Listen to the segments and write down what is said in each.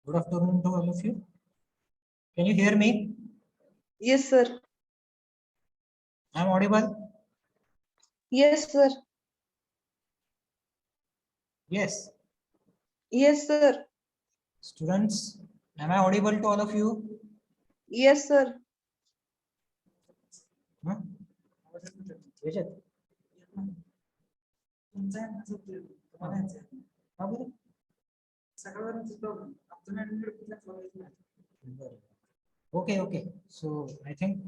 Good afternoon to all of you. Can you hear me? Yes, sir. I'm audible? Yes, sir. Yes. Yes, sir. Students, am I audible to all of you? Yes, sir. Huh? Vijay? हा बरं. Okay. So I think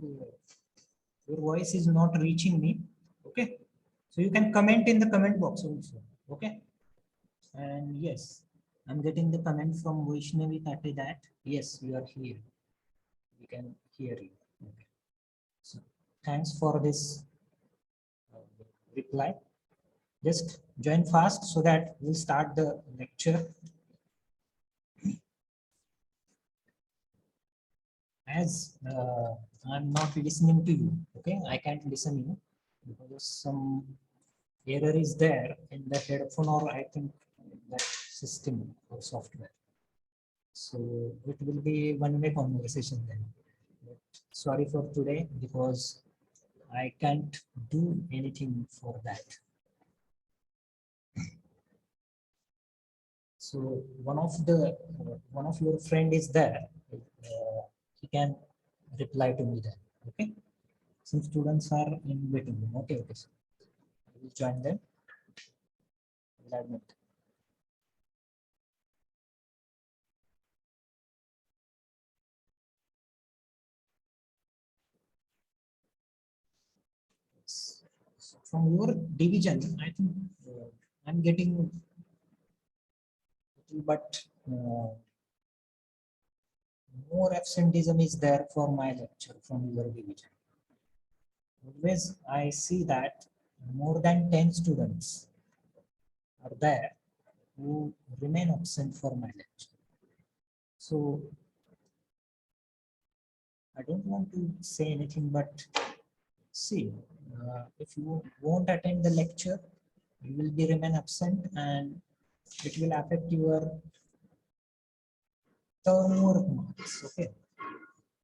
your voice is not reaching me. Okay. So you can comment in the comment box also. Okay. And yes, I'm getting the comment from Vaishnavi Tate that yes, you are here. We can hear you. Okay. So thanks for this reply. Just join fast so that we'll start the lecture. As I'm not listening to you, okay, I can't listen you because some error is there in the headphone or I think that system or software. So it will be one-way conversation then. But sorry for today because I can't do anything for that. So one of your friend is there. He can reply to me then. Okay. Some students are in waiting room. Okay. So I will join them. I will admit. So from your division, I think I'm getting, but more absenteeism is there for my lecture from your division. Always I see that more than 10 students are there who remain absent for my lecture. So I don't want to say anything, but see, if you won't attend the lecture, you will be remain absent and it will affect your term work marks. Okay.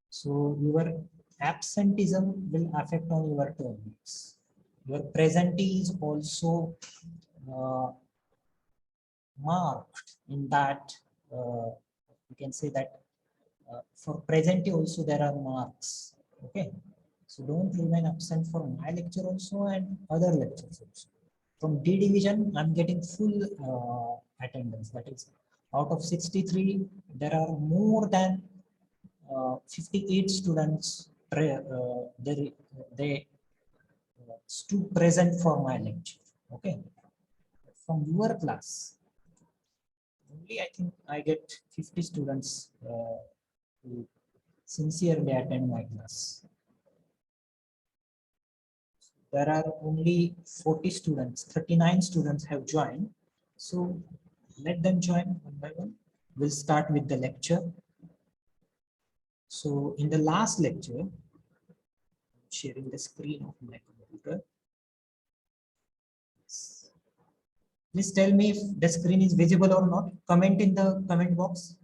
So your absenteeism will affect on your term marks. Your presentee is also marked in that you can say that for presentee also there are marks. Okay. So don't remain absent for my lecture also and other lectures also. From D division, I'm getting full attendance. That is, out of 63, there are more than 58 students. They stood present for my lecture. Okay. From your class, only I think I get 50 students who sincerely attend my class. There are only 40 students, 39 students have joined. So let them join one by one. We'll start with the lecture. So in the last lecture, I'm sharing the screen of my computer. Please tell me if the screen is visible or not. Comment in the comment box.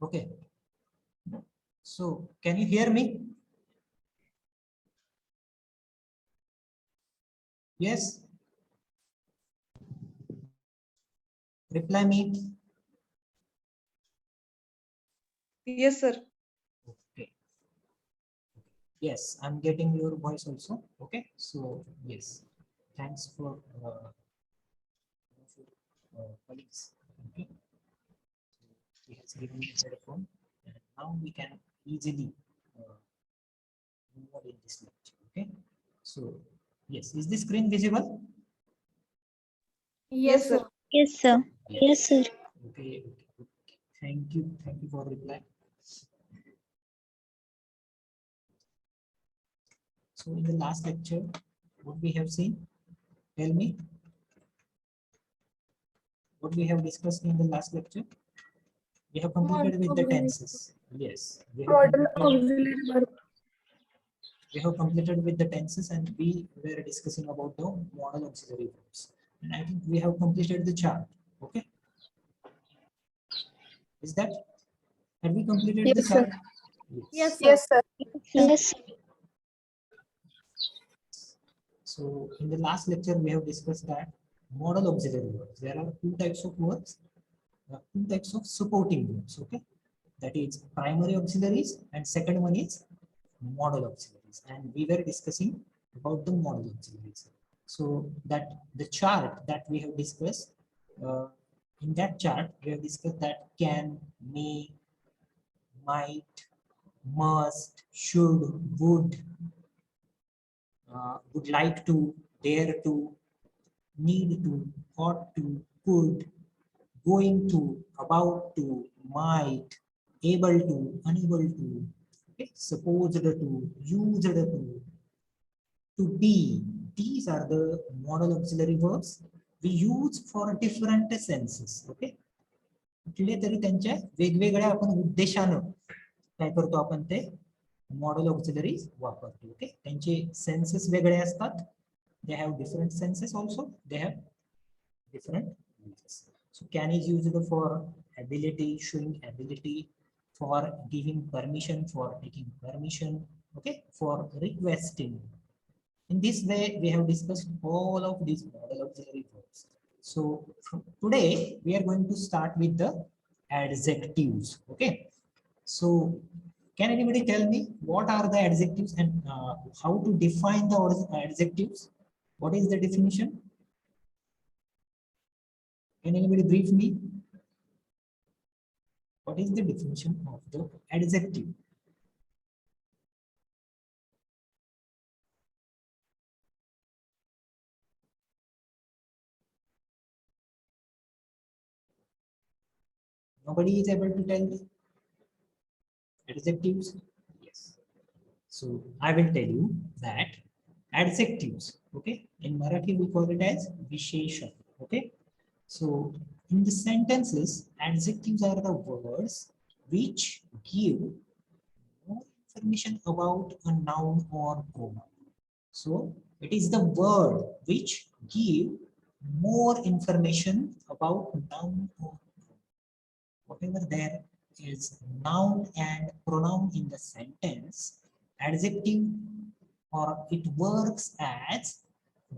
Okay. So can you hear me? Yes. Reply me. Yes, sir. Okay. Yes, I'm getting your voice also. Okay. So yes, thanks for colleagues. Okay. He has given me a telephone, and now we can easily move on in this lecture. Okay. So yes, is the screen visible? Yes, sir. Yes, sir. Yes, sir. Okay. Thank you for reply. So in the last lecture, what we have seen? Tell me. What we have discussed in the last lecture? We have completed with the tenses. Yes. Modal auxiliary verb. We have completed with the tenses and we were discussing about the modal auxiliary verbs. And I think we have completed the chart. Okay. Is that? Have we completed the Yes, sir. chart? Yes, sir. Yes. So in the last lecture, we have discussed that modal auxiliary verbs. There are two types of verbs, two types of supporting verbs. Okay, that is primary auxiliaries, and second one is modal auxiliaries. And we were discussing about the modal auxiliaries. So that the chart that we have discussed, in that chart we have discussed that can, may, might, must, should, would like to, dare to, need to, ought to, could, going to, about to, might, able to, unable to, okay, supposed to, used to be. These are the modal auxiliary verbs we use for different senses. Okay, कुठले तरी त्यांच्या वेगवेगळ्या आपण उद्देशानं काय करतो आपण ते मॉडल ऑक्झिलरीज वापरतो. ओके, त्यांचे सेन्सेस वेगळे असतात. They have different senses also. They have different uses. So can is used for ability, showing ability, for giving permission, for taking permission, okay, for requesting. In this way, we have discussed all of these modal auxiliary verbs. So from today, we are going to start with the adjectives. Okay. So can anybody tell me what are the adjectives and how to define the adjectives? What is the definition? Can anybody brief me? What is the definition of the adjective? Nobody is able to tell me adjectives? Yes. So I will tell you that adjectives, okay, in Marathi we call it as visheshan. Okay. So in the sentences, adjectives are the words which give more information about a noun or pronoun. So it is the word which give more information about noun or pronoun. Whatever there is noun and pronoun in the sentence, adjective or it works as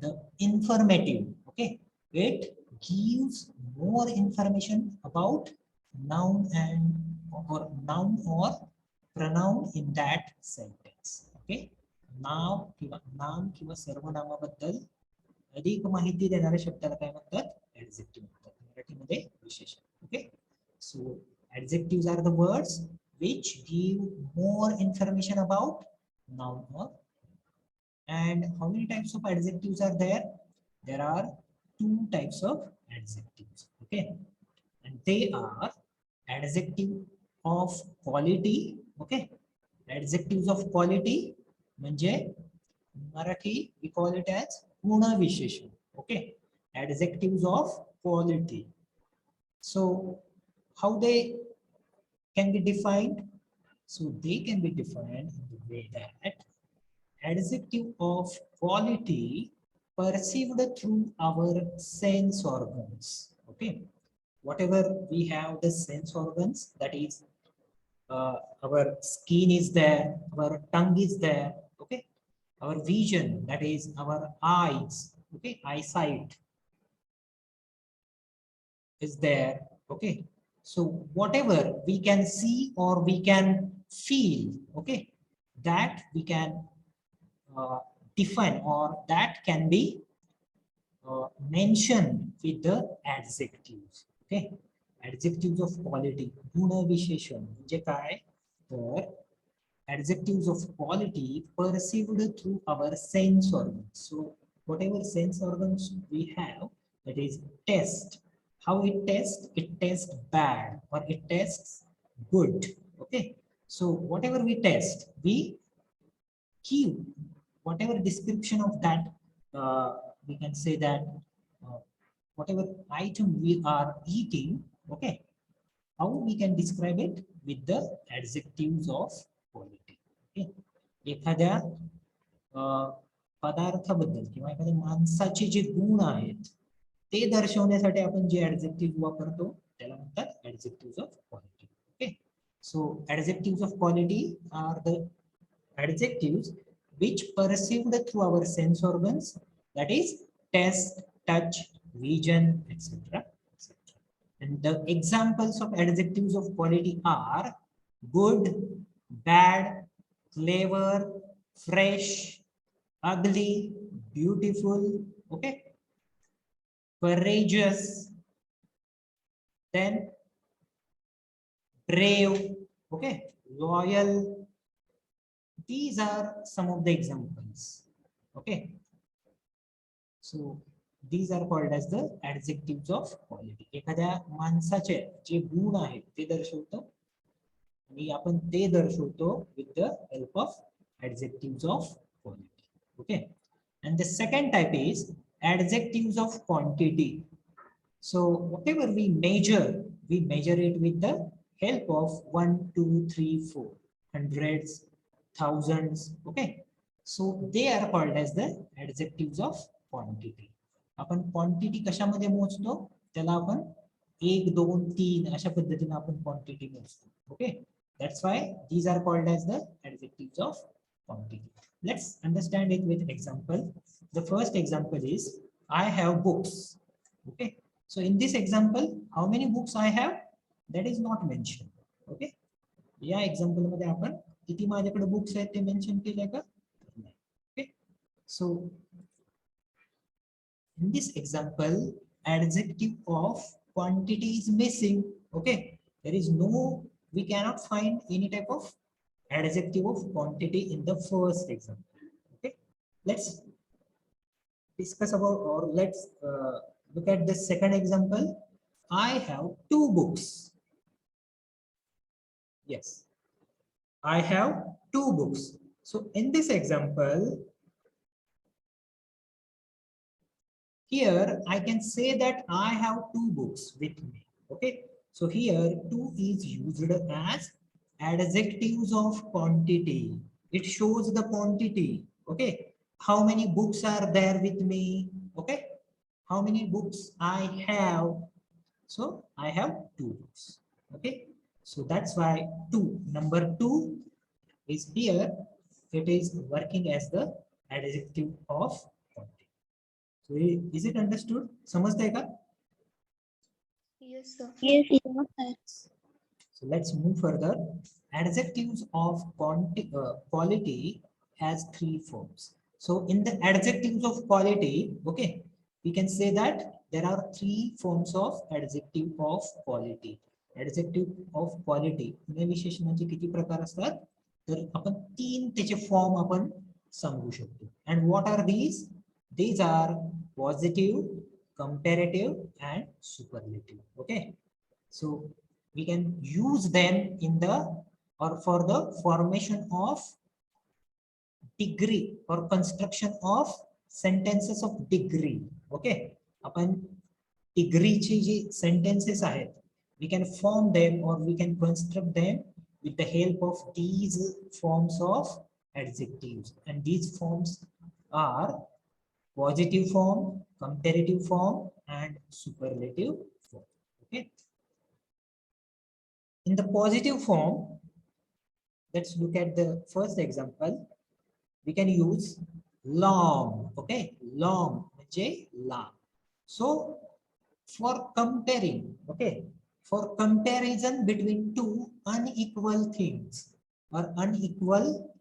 the informative. Okay, it gives more information about noun and or noun or pronoun in that sentence. Okay, नाव किंवा सर्वनामाबद्दल अधिक माहिती देणाऱ्या शब्दाला काय म्हणतात? Adjective म्हणतात. मराठीमध्ये विशेषण. Okay, so adjectives are the words which give more information about noun or. And how many types of adjectives are there? There are two types of adjectives. Okay, and they are adjective of quality. Okay, adjectives of quality म्हणजे Marathi we call it as गुणविशेषण. Okay, adjectives of quality. So how they can be defined? So they can be defined in the way that adjective of quality perceived through our sense organs. Okay, whatever we have the sense organs, that is our skin is there, our tongue is there. Okay, our vision, that is our eyes. Okay, eyesight is there. Okay, so whatever we can see or we can feel, okay, that we can define or that can be mentioned with the adjectives. Okay, adjectives of quality, गुणविशेषण म्हणजे काय? तर adjectives of quality perceived through our sense organs. So whatever sense organs we have, that is taste. How it tests? It tests bad or it tests good. Okay, so whatever we test, we give whatever description of that, we can say that whatever item we are eating, okay, how we can describe it with the adjectives of quality. Okay, एखाद्या पदार्थाबद्दल किंवा एखाद्या माणसाचे जे गुण आहेत ते दर्शवण्यासाठी आपण जे adjective वापरतो त्याला म्हणतात adjective of quality. Okay, so adjective of quality are the adjectives which perceived through our sense organs, that is taste, touch, vision, etc. And the examples of adjectives of quality are good, bad, clever, fresh, ugly, beautiful, okay, courageous, then brave, okay, loyal. These are some of the examples. Okay, so these are called as the adjectives of quality. एखाद्या माणसाचे जे गुण आहेत ते दर्शवतो आणि आपण ते दर्शवतो with the help of adjectives of quality. Okay, and the second type is adjectives of quantity. So whatever we measure it with the help of 1, 2, 3, 4, hundreds, thousands. Okay, so they are called as the adjectives of quantity. आपण quantity कशामध्ये मोजतो त्याला आपण 1, 2, 3 अशा पद्धतीने आपण quantity मोजतो. Okay, that's why these are called as the adjectives of quantity. Let's understand it with example. The first example is I have books. Okay, so in this example how many books I have, that is not mentioned. Okay, या example मध्ये आपण किती माझ्याकडे books आहेत ते mention केले का? Okay, so in this example adjective of quantity is missing. Okay, there is no, we cannot find any type of adjective of quantity in the first example. Okay, let's discuss about, or let's look at the second example. I have 2 books. Yes, I have 2 books. So in this example, here I can say that I have 2 books with me. Okay, so here 2 is used as adjectives of quantity. It shows the quantity. Okay, how many books are there with me? Okay, how many books I have? So I have 2 books. Okay, so that's why 2, number 2 is here, it is working as the adjective of quantity. So is it understood? समजतंय का? Yes, sir. Yes. So let's move further. Adjectives of quality has 3 forms. So in the adjectives of quality, okay, we can say that there are 3 forms of adjective of quality. Adjective of quality गुणविशेषणाचे किती प्रकार असतात तर आपण 3 त्याचे form आपण सांगू शकतो. And what are these? These are positive, comparative and superlative. Okay, so we can use them in the, or for the formation of degree or construction of sentences of degree. Okay, आपण डिग्रीचे जे sentences आहेत, we can form them or we can construct them with the help of these forms of adjectives, and these forms are positive form, comparative form and superlative form. Okay, in the positive form, let's look at the first example. We can use long. Okay, long म्हणजे लांब. So for comparing, okay, for comparison between 2 unequal things or unequal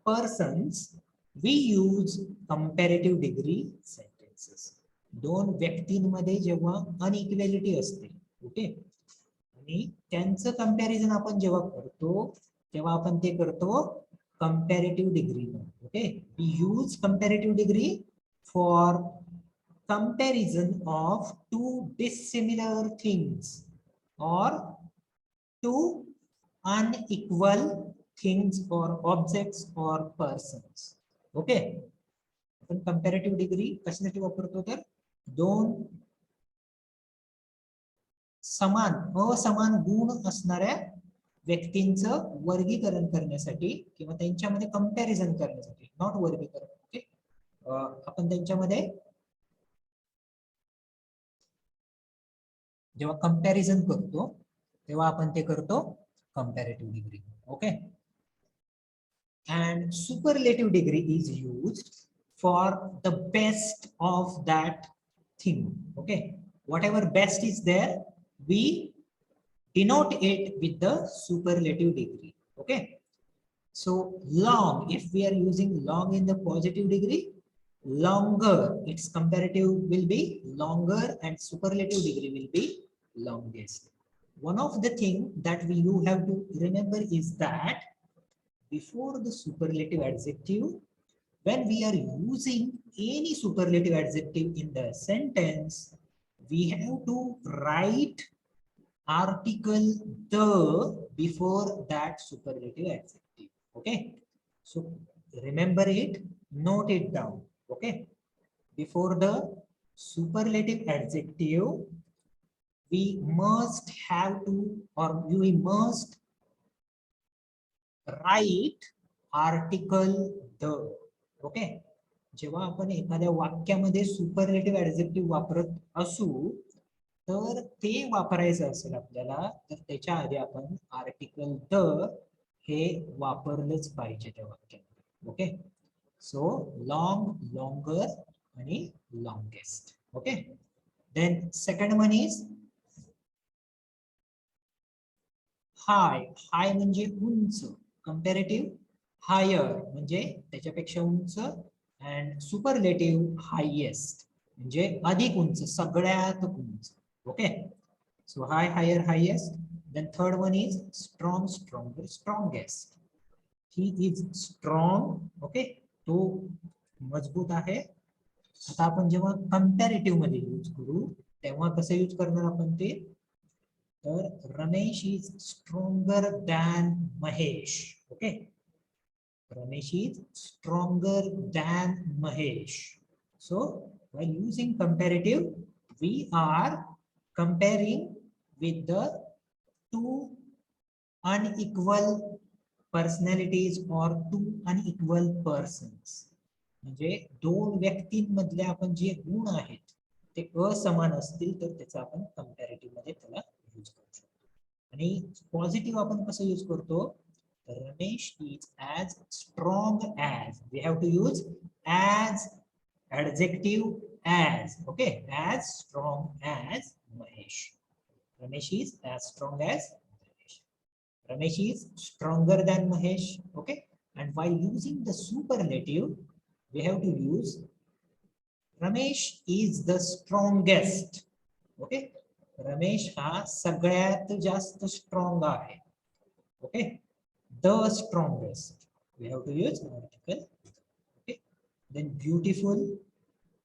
persons, we use comparative degree sentences. 2 व्यक्तींमध्ये जेव्हा अनइक्वॅलिटी असते, okay, आणि त्यांचं comparison आपण जेव्हा करतो तेव्हा आपण ते करतो comparative degree. Okay, we use comparative degree for comparison of 2 dissimilar things or 2 unequal things or objects or persons. Okay. आपण कंपॅरेटिव्ह डिग्री कशासाठी वापरतो तर दोन समान असमान गुण असणाऱ्या व्यक्तींचं वर्गीकरण करण्यासाठी किंवा त्यांच्यामध्ये कंपॅरिझन करण्यासाठी, नॉट वर्गीकरण. ओके. आपण त्यांच्यामध्ये जेव्हा कंपॅरिझन करतो तेव्हा आपण ते करतो comparative degree. Okay. And superlative degree is used for the best of that thing. Okay, whatever best is there, we denote it with the superlative degree. Okay, so long, if we are using long in the positive degree, longer, its comparative will be longer and superlative degree will be longest. One of the thing that you have to remember is that before the superlative adjective, when we are using any superlative adjective in the sentence, we have to write article the before that superlative adjective. Okay, so remember it, note it down. Okay, before the superlative adjective, we must have to, or we must write article the. Okay. जेव्हा आपण एखाद्या वाक्यामध्ये superlative adjective वापरत असू तर ते वापरायचं असेल आपल्याला तर त्याच्या आधी आपण आर्टिकल द हे वापरलंच पाहिजे त्या वाक्यामध्ये. ओके. सो लॉंग, लॉंगर आणि longest. Okay. Then second one is high. High म्हणजे उंच. कंपॅरेटिव्ह हायर म्हणजे त्याच्यापेक्षा उंच, अँड सुपरलेटिव्ह हायेस्ट म्हणजे अधिक उंच, सगळ्यात उंच. Okay. So high, higher, highest. Then third one is strong, stronger, strongest. He is strong. Okay, तो मजबूत आहे. आता आपण जेव्हा कंपॅरेटिव्ह मध्ये यूज करू तेव्हा कसं यूज करणार आपण ते तर Ramesh is stronger than Mahesh. Okay, Ramesh is stronger than Mahesh. So while using comparative, we are comparing with the two unequal personalities or two unequal persons. म्हणजे दोन व्यक्तींमधले आपण जे गुण आहेत ते असमान असतील तर त्याचा आपण कंपॅरेटिव्ह मध्ये त्याला यूज करू शकतो. आणि पॉझिटिव्ह आपण कसं यूज करतो Ramesh is as strong as, we have to use as adjective as. Okay, as strong as Mahesh. Ramesh is as strong as Mahesh. Ramesh is stronger than Mahesh. Okay, and while using the superlative we have to use Ramesh is the strongest. Okay, Ramesh हा सगळ्यात जास्त strong आहे. Okay, the strongest, we have to use article. Okay, then beautiful,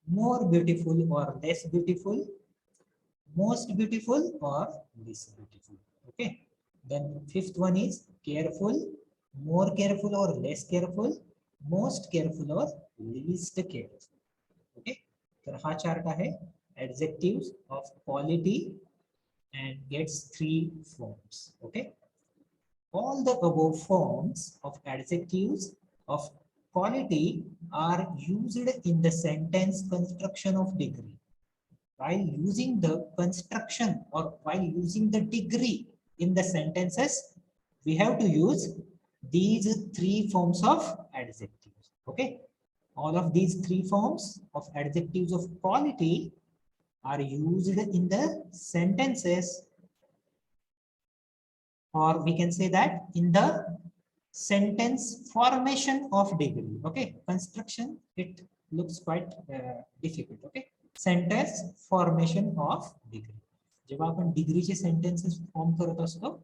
more beautiful or less beautiful, most beautiful or less beautiful. Okay, then fifth one is careful, more careful or less careful, most careful or least careful. Okay, तर हा chart आहे adjectives of quality and its three forms. Okay, all the above forms of adjectives of quality are used in the sentence construction of degree. While using the construction or while using the degree in the sentences, we have to use these three forms of adjectives. Okay, all of these three forms of adjectives of quality are used in the sentences, or we can say that in the sentence formation of degree. Okay, construction, it looks quite difficult. Okay, sentence formation of degree. जेव्हा आपण डिग्रीचे sentences form करत असतो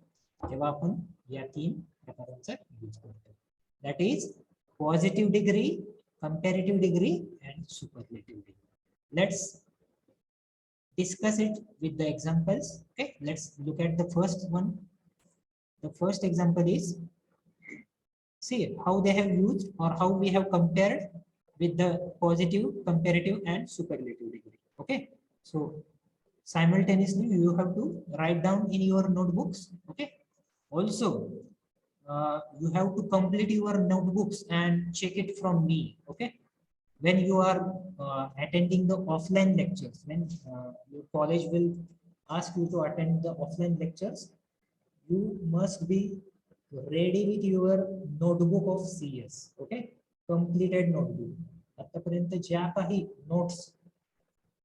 तेव्हा आपण या तीन प्रकारांचा use करतो. That is positive degree, comparative degree and superlative degree. Let's discuss it with the examples. Okay, let's look at the first one. The first example is see how they have used or how we have compared with the positive, comparative, and superlative degree. Okay, so simultaneously you have to write down in your notebooks. Okay, also you have to complete your notebooks and check it from me. Okay, when you are attending the offline lectures, when your college will ask you to attend the offline lectures, you must be ready with your notebook of CS. Okay, completed notebook. आतापर्यंत ज्या काही notes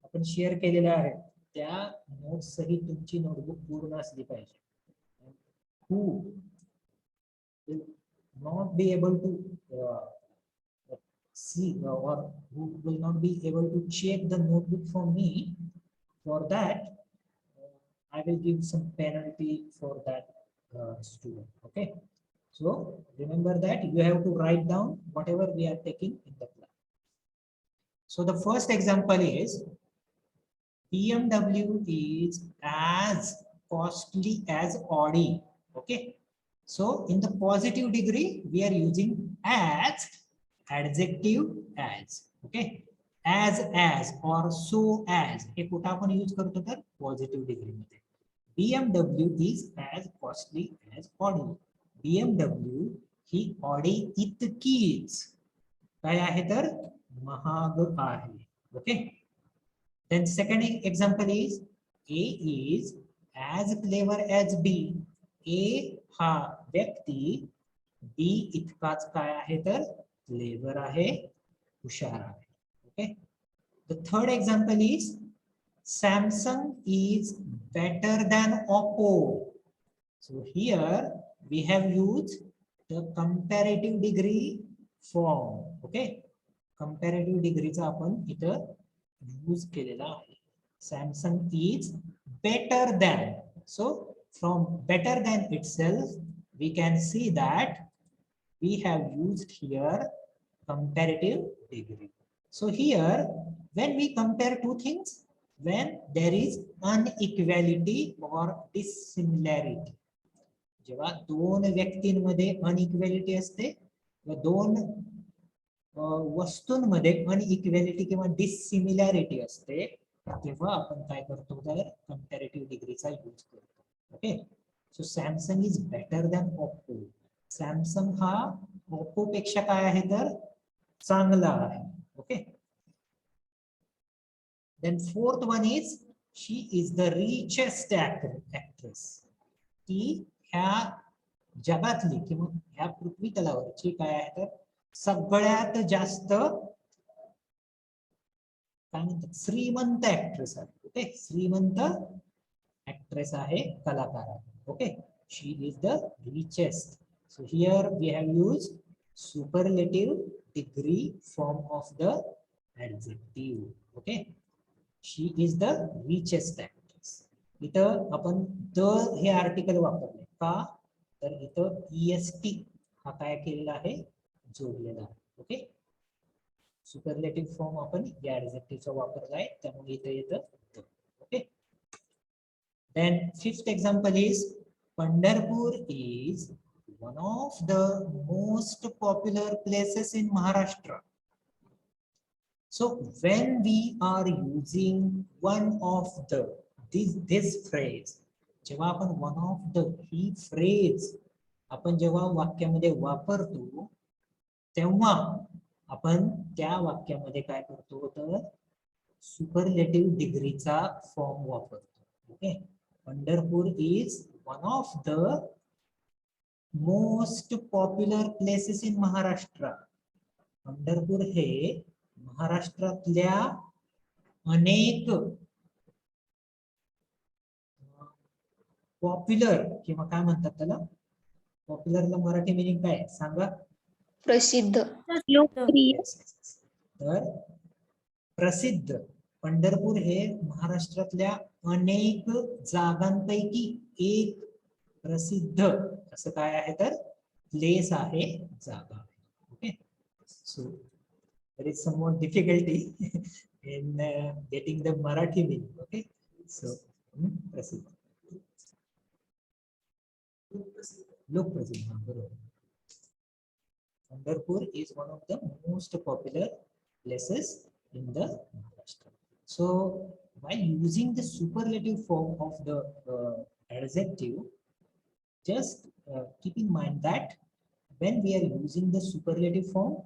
आपण share केलेल्या आहेत त्या notes सहित तुमची notebook पूर्ण असली पाहिजे. Who will not be able to see or who will not be able to check the notebook for me, for that I will give some penalty for that student. Okay, so remember that you have to write down whatever we are taking in the class. So the first example is BMW is as costly as Audi. Okay, so in the positive degree we are using as, adjective as. Okay, as or so as हे कुठं आपण use करतो तर positive degree मध्ये. BMW is as costly as Audi. BMW he Audi इतकीच काय आहे तर महाग आहे. Okay, then second example is A is as clever as B. A हा व्यक्ती B इतकाच काय आहे तर क्लेवर आहे, हुशार आहे. Okay, the third example is Samsung is better than Oppo. So here we have used the comparative degree form. Okay, comparative degree चा आपण इथं यूज केलेला आहे. Samsung is better than. So from better than itself we can see that we have used here comparative degree. So here when we compare two things, when there is unequality or dissimilarity, जेव्हा दोन व्यक्तींमध्ये अनइक्वॅलिटी असते व दोन वस्तूंमध्ये अनइक्वॅलिटी किंवा डिसिमिलॅरिटी असते, तेव्हा आपण काय करतो तर कंपॅरेटिव्ह डिग्रीचा यूज करतो. Okay, so Samsung is better than Oppo. Samsung हा ओप्पो पेक्षा काय आहे तर चांगला आहे. Okay, then fourth one is she is the richest actress. ती ह्या जगातली किंवा ह्या पृथ्वी तलावरची काय आहे तर सगळ्यात जास्त काय म्हणतात श्रीमंत ऍक्ट्रेस आहे. ओके, श्रीमंत ऍक्ट्रेस आहे, कलाकार आहे. Okay, she is the richest. So here we have use superlative degree form of the adjective. Okay, she is the richest actress. इथं आपण द हे आर्टिकल वापरले का तर इथं EST हा काय केलेला आहे, जोडलेला आहे. ओके, सुपरलेटिव्ह फॉर्म आपण या ऍडजेक्टिव्हचा वापरलाय त्यामुळे इथे येतं. Okay, then fifth example is Pandharpur is one of the most popular places in Maharashtra. So when we are using one of the this phrase, जेव्हा आपण one of the he phrase आपण जेव्हा वाक्यामध्ये वापरतो तेव्हा आपण त्या वाक्यामध्ये काय करतो तर सुपरलेटिव्ह डिग्रीचा फॉर्म वापरतो. Okay, Pandharpur is one of the most popular places in Maharashtra. Pandharpur हे महाराष्ट्रातल्या अनेक पॉप्युलर किंवा काय म्हणतात त्याला, पॉप्युलरला मराठी मिनिंग काय सांगा. प्रसिद्ध, लोकप्रिय. तर प्रसिद्ध पंढरपूर हे महाराष्ट्रातल्या अनेक जागांपैकी एक प्रसिद्ध असं काय आहे तर प्लेस आहे, जागा आहे. Okay, so there is somewhat difficulty in getting the Marathi meaning. Okay, so प्रसिद्ध, लोक प्रसिद्ध. Pandharpur is one of the most popular places in the Maharashtra. So while using the superlative form of the adjective, just keep in mind that when we are using the superlative form,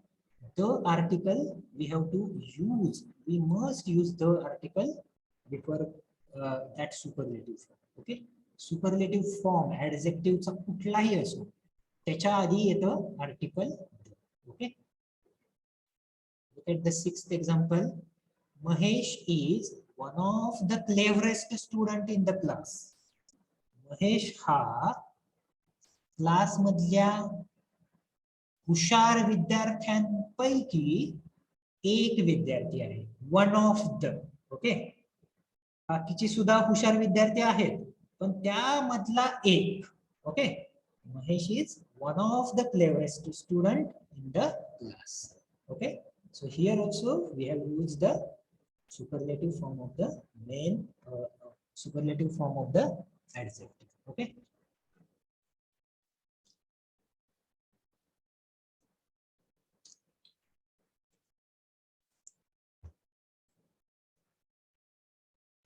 the article we must use the article before that superlative form. Okay, superlative form adjectiveचा कुठलाही असो त्याच्या आधी येतं article. Okay, look at the sixth example. Mahesh is one of the cleverest student in the class. Mahesh हा class मधल्या हुशार विद्यार्थ्यांपैकी एक विद्यार्थी आहे. One of the. ओके, बाकीचे सुद्धा हुशार विद्यार्थी आहेत पण त्यामधला एक. Okay, Mahesh is one of the cleverest student in the class. Okay, so here also we have used the superlative form of the superlative form of the adjective. Okay,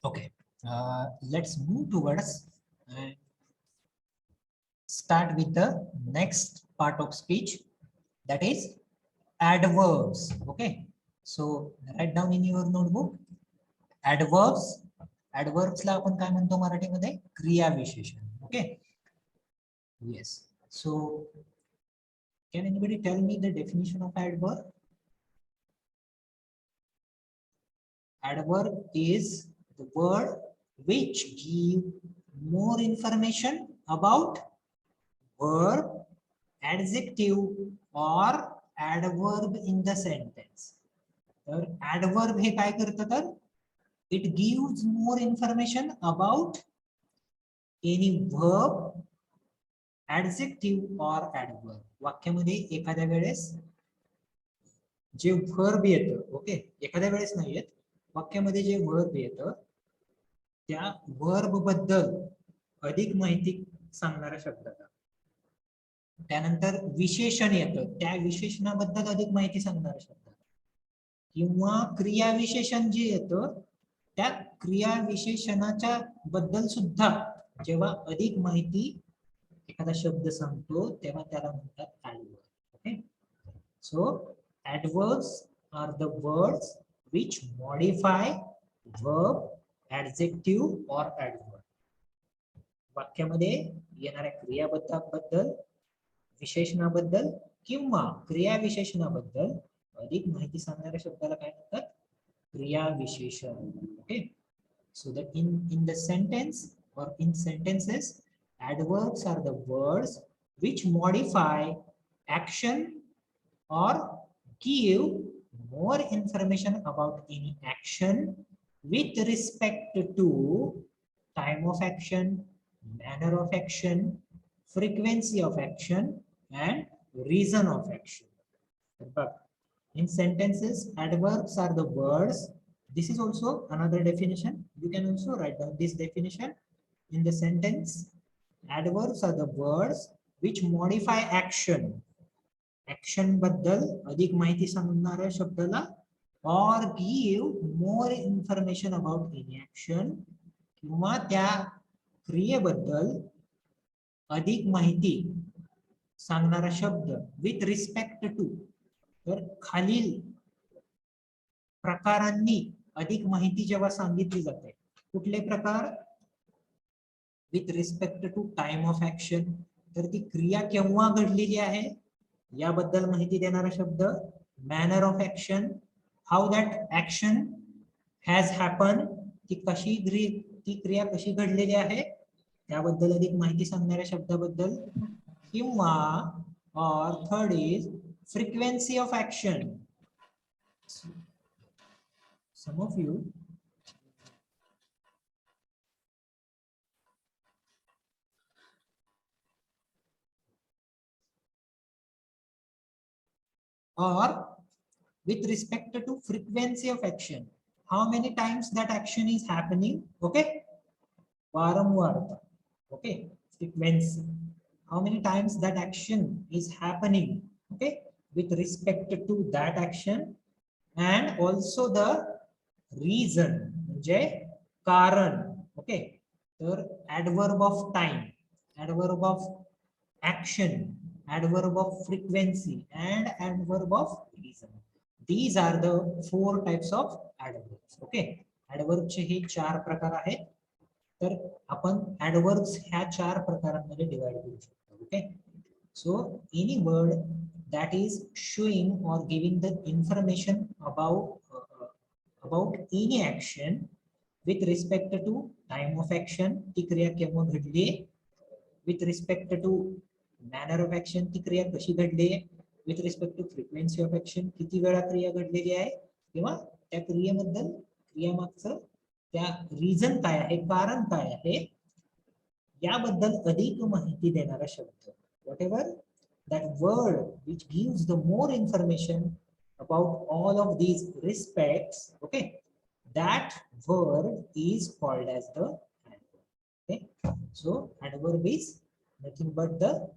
okay, let's move towards and start with the next part of speech, that is adverbs. Okay, so write down in your notebook adverbs. Adverbs ला आपण काय म्हणतो मराठीमध्ये? क्रिया विशेषण. Okay, yes, so can anybody tell me the definition of adverb? Adverb is the word which give more information about verb, adjective or adverb in the sentence. तर adverb हे काय करतं तर it gives more information about any verb, adjective or adverb. वाक्यामध्ये एखाद्या वेळेस जे verb येतं, okay, एखाद्या वेळेस नाही येत, वाक्यामध्ये जे verb येतं त्या verb बद्दल अधिक माहिती सांगणारा शब्दाचा. त्यानंतर विशेषण येतं, त्या विशेषणाबद्दल अधिक माहिती सांगणारा शब्द, किंवा क्रिया विशेषण जे येतं त्या क्रिया विशेषणाच्या बद्दल सुद्धा जेव्हा अधिक माहिती एखादा शब्द सांगतो तेव्हा त्याला म्हणतात adverb. Okay, so adverbs are the words which modify verb, adjective or adverb. वाक्यामध्ये येणाऱ्या क्रियाबद्दल, विशेषणाबद्दल किंवा क्रिया विशेषणाबद्दल अधिक माहिती सांगणाऱ्या शब्दाला काय म्हणतात? क्रिया विशेषण. Okay, so that in the sentence or in sentences adverbs are the words which modify action or give more information about any action with respect to time of action, manner of action, frequency of action and reason of action. But in sentences adverbs are the words. This is also another definition. You can also write down this definition. In the sentence adverbs are the words which modify action. Action बद्दल अधिक माहिती सांगणाऱ्या शब्दाला or give more information about any action किंवा त्या क्रियेबद्दल अधिक माहिती सांगणारा शब्द with respect to. तर खालील प्रकारांनी अधिक माहिती जेव्हा सांगितली जाते, कुठले प्रकार? With respect to time of action, तर ती क्रिया केव्हा घडलेली आहे याबद्दल माहिती देणारा शब्द. Manner of action, how that action has happen, ती क्रिया कशी घडलेली आहे त्याबद्दल अधिक माहिती सांगणाऱ्या शब्दाबद्दल. किंवा और third is frequency of action. Some of you or with respect to frequency of action, how many times that action is happening. Okay, varamvarta. Okay, frequency, how many times that action is happening. Okay, with respect to that action and also the reason म्हणजे कारण. Okay, तर adverb of time, adverb of action, adverb of frequency and adverb of reason. These are the 4 types of adverbs. Okay, adverb चे हे 4 प्रकार आहेत. तर आपण adverbs ह्या 4 प्रकारांमध्ये डिवाइड करू शकतो. Okay, so any word that is showing or giving the information about any action with respect to time of action, ती क्रिया केव्हा घडली, with respect to manner of action, ती क्रिया कशी घडली, with respect to frequency of action, किती वेळा क्रिया घडलेली आहे, किंवा त्या क्रियेबद्दल क्रियामागचं त्या रिझन काय आहे, कारण काय आहे, याबद्दल अधिक माहिती देणारा शब्द. Whatever that word which gives the more information about all of these respects, okay, that word is called as the adverb. Okay, so adverb is nothing but the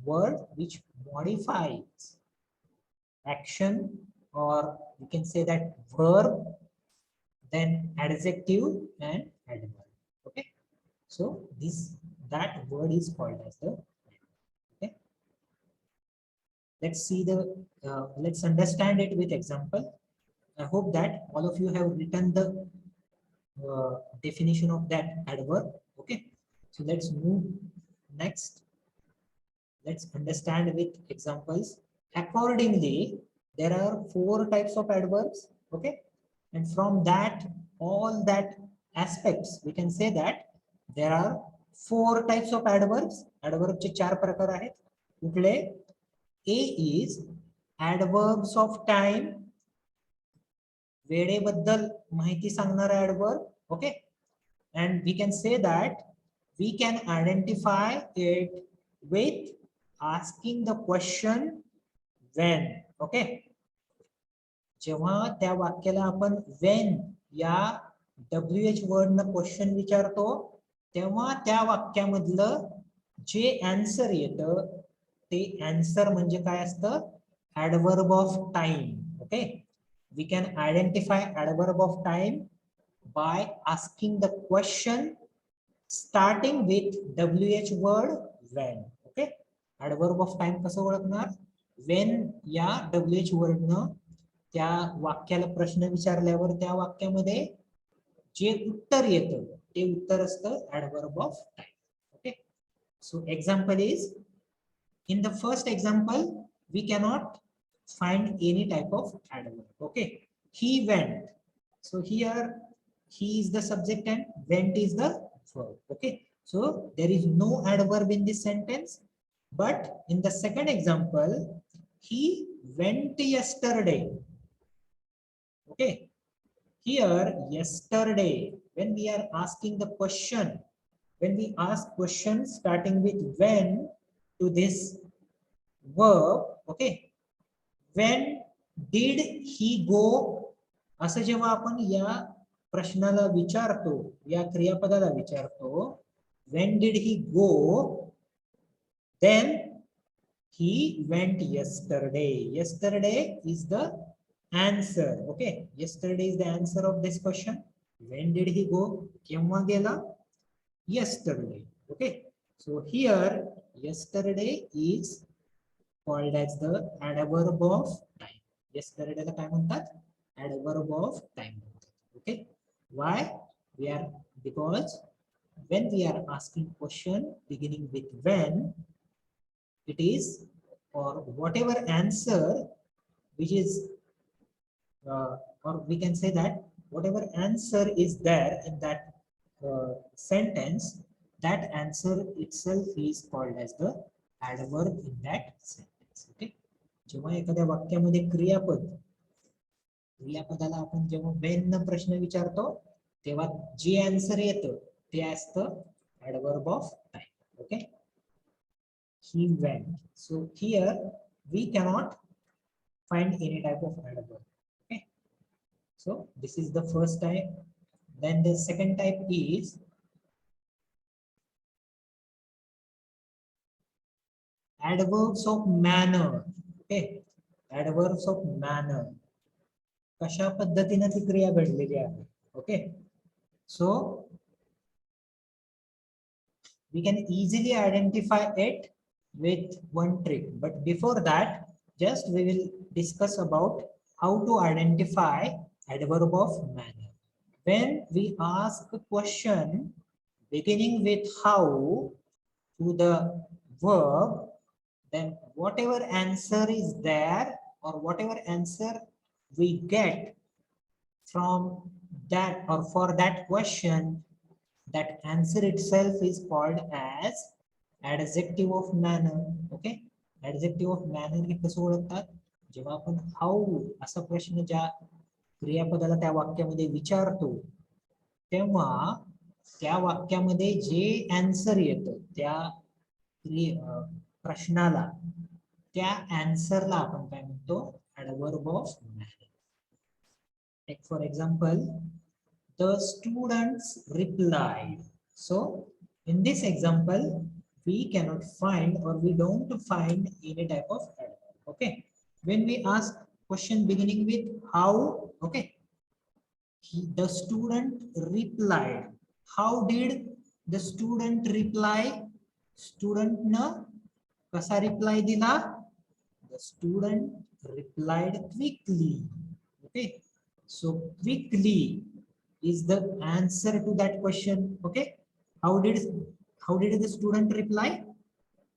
word which modifies action, or you can say that verb, then adjective and adverb. Okay, so that word is called as the adverb. Okay, let's see the let's understand it with example. I hope that all of you have written the definition of that adverb. Okay, so let's move next. Let's understand with examples. Accordingly, there are 4 types of adverbs. Okay, and from that all that aspects we can say that there are 4 types of adverbs. Adverb चे 4 प्रकार आहेत. कुठले? A is adverbs of time, वेळेबद्दल माहिती सांगणारा adverb. Okay, and we can say that we can identify it with asking the question when. Okay, जेव्हा त्या वाक्याला आपण when या WH वर्ड न क्वेश्चन विचारतो, तेव्हा त्या वाक्यामधलं जे आन्सर येतं ते आन्सर म्हणजे काय असतं, adverb of time. Okay, we can identify adverb of time by asking the question starting with WH word when. Okay, adverb of time कसं ओळखणार, when या WH word न त्या वाक्याला प्रश्न विचारल्यावर त्या वाक्यामध्ये जे उत्तर येतं ते उत्तर असतं adverb of time. Okay, so example is, in the first example we cannot find any type of adverb. Okay, he went, so here he is the subject and went is the verb. Okay, so there is no adverb in this sentence. But in the second example, he went yesterday. Okay, here yesterday, when we are asking the question, when we ask questions starting with when to this verb, okay, when did he go, असं जेव्हा आपण या प्रश्नाला विचारतो, या क्रियापदाला विचारतो, when did he go, then he went yesterday. Yesterday is the answer. Okay, yesterday is the answer of this question. When did he go, केव्हा गेला, yesterday. Okay, so here yesterday is called as the adverb of time. Yesterday ला काय म्हणतात, adverb of time. Okay, why? Because when we are asking question beginning with when, it is, or whatever answer which is or we can say that whatever answer is there in that sentence, that answer itself is called as the adverb in that sentence. Okay, जेव्हा एखाद्या वाक्यामध्ये क्रियापदाला आपण जेव्हा when न प्रश्न विचारतो तेव्हा जे answer येतं ते असतं adverb of time. Okay, he went, so here we cannot find any type of adverb. Okay, so this is the first type. Then the second type is adverbs of manner. Okay, adverbs of manner. कशा पद्धतीने ती क्रिया घडलेली आहे. Okay, so we can easily identify it with one trick, but before that just we will discuss about how to identify adverb of manner. When we ask a question beginning with how to the verb, then whatever answer is there or whatever answer we get from that or for that question, that answer itself is called as adjective of manner. Okay, adjective of manner हे कसं ओळखतात? जेव्हा आपण हाऊ असा प्रश्न ज्या क्रियापदाला त्या वाक्यामध्ये विचारतो तेव्हा त्या वाक्यामध्ये जे आन्सर येतं त्या प्रश्नाला त्या आन्सरला आपण काय म्हणतो? adverb of manner. Take for example, the students replied. So in this example we cannot find or we don't find any type of adverb. Okay, when we ask question beginning with how, okay, the student replied. How did the student reply? Student na kasa reply dila? The student replied quickly. Okay, so quickly is the answer to that question. Okay, how did the student reply?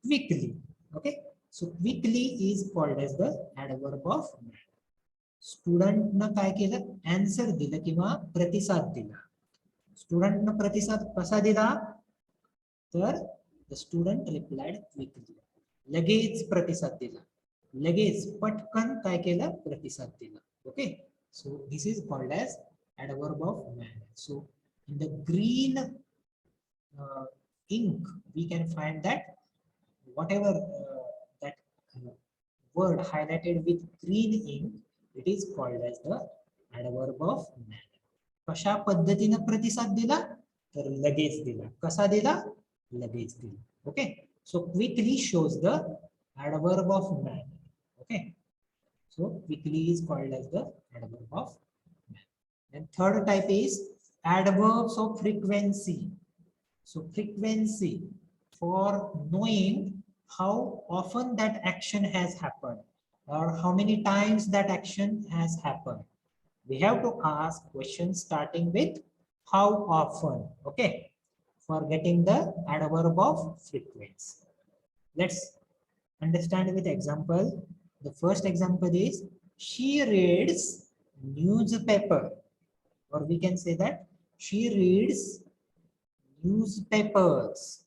Quickly. Okay, so quickly is called as the adverb of manner. Student न काय केलं? Answer दिलं किंवा प्रतिसाद दिला. Student न प्रतिसाद कसा दिला? तर द स्टुडंट रिप्लाइड क्विकली, लगेच प्रतिसाद दिला, लगेच पटकन काय केलं? प्रतिसाद दिला. Okay, so this is called as adverb of manner. So in the green ink we can find that whatever that word highlighted with green ink, it is called as the adverb of manner. कशा पद्धतीने प्रतिसाद दिला? तर लगेच दिला. कसा दिला? लगेच दिला. Okay, so quickly shows the adverb of manner. Okay, so quickly is called as the adverb of manner. And third type is adverbs of frequency. So frequency, for knowing how often that action has happened or how many times that action has happened, we have to ask questions starting with how often. Okay, for getting the adverb of frequency. Let's understand with example. The first example is she reads newspaper, or we can say that she reads newspapers.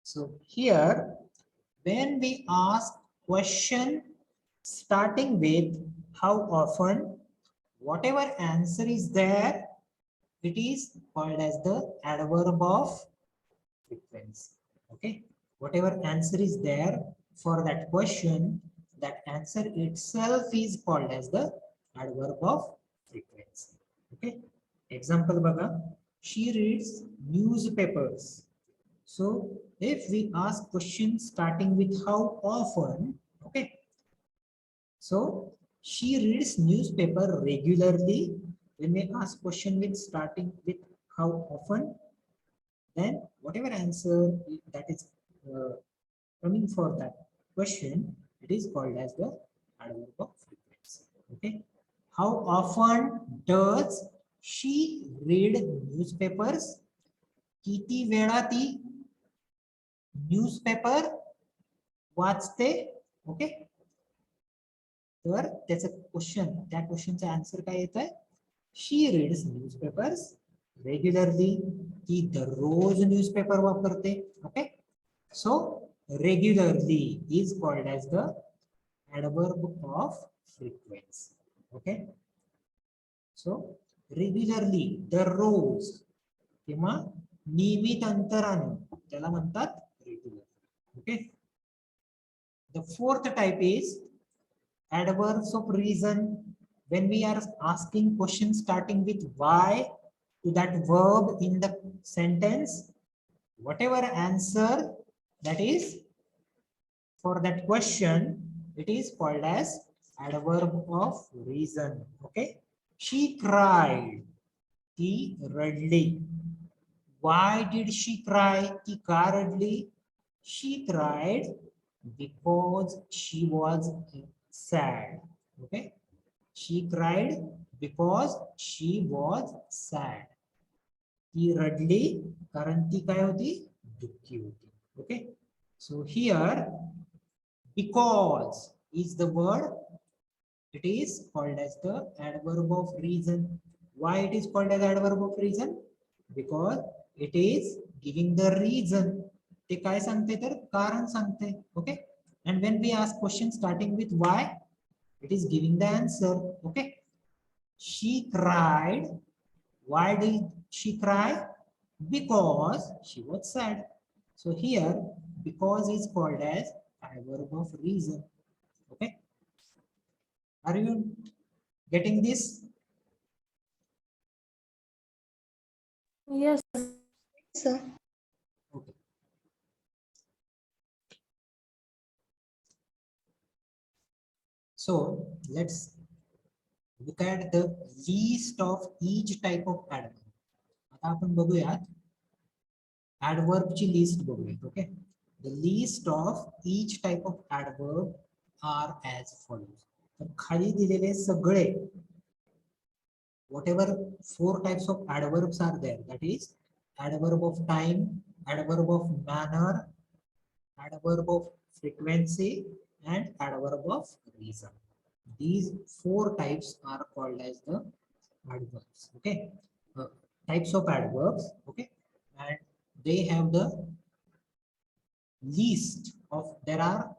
So here when we ask question starting with how often, whatever answer is there, it is called as the adverb of frequency. Okay, whatever answer is there for that question, that answer itself is called as the adverb of frequency. Okay, example baga, she reads newspapers. So if we ask questions starting with how often, okay, so she reads newspaper regularly. When we ask question with starting with how often, then whatever answer that is coming for that question, it is called as the adverb of frequency. Okay, how often does she read newspapers? किती वेळा ती newspaper वाचते. Okay, तर त्याचं question, त्या क्वेश्चनचा answer काय येत आहे? She reads newspapers regularly. ती दररोज न्यूजपेपर वापरते. Okay, so regularly is called as the adverb of frequency. Okay, so regularly दररोज किंवा नियमित अंतराने त्याला म्हणतात regular. Okay, the fourth type is adverbs of reason. When we are asking questions starting with why to that verb in the sentence, whatever answer that is for that question, It is called as adverb of reason. Okay. She cried. ती रडली. Why did she cry? ती का रडली? She cried because she was sad. Okay. She cried because she was sad. ती रडली कारण ती काय होती? दुःखी होती. Okay. So here because is the word. It is called as the adverb of reason. Why it is called as adverb of reason? Because it is giving the reason. ते काय सांगते तर कारण सांगते. Okay. And when we ask question starting with why, it is giving the answer. Okay. She cried. Why did she cry? Because she was sad. So here because is called as adverb of reason. Okay. Are you getting this? Yes. Sir. Okay. So let's look at the list of each type of adverb. आता आपण बघूयात adverb ची list बघूयात. Okay. The list of each type of adverb are as follows. तर खाली दिलेले सगळे whatever 4 types of adverbs are there, that is adverb of time, adverb of manner, adverb of frequency, and adverb of reason. These 4 types are called as the adverbs. Okay. Types of adverbs. Okay. And they have the least of, there are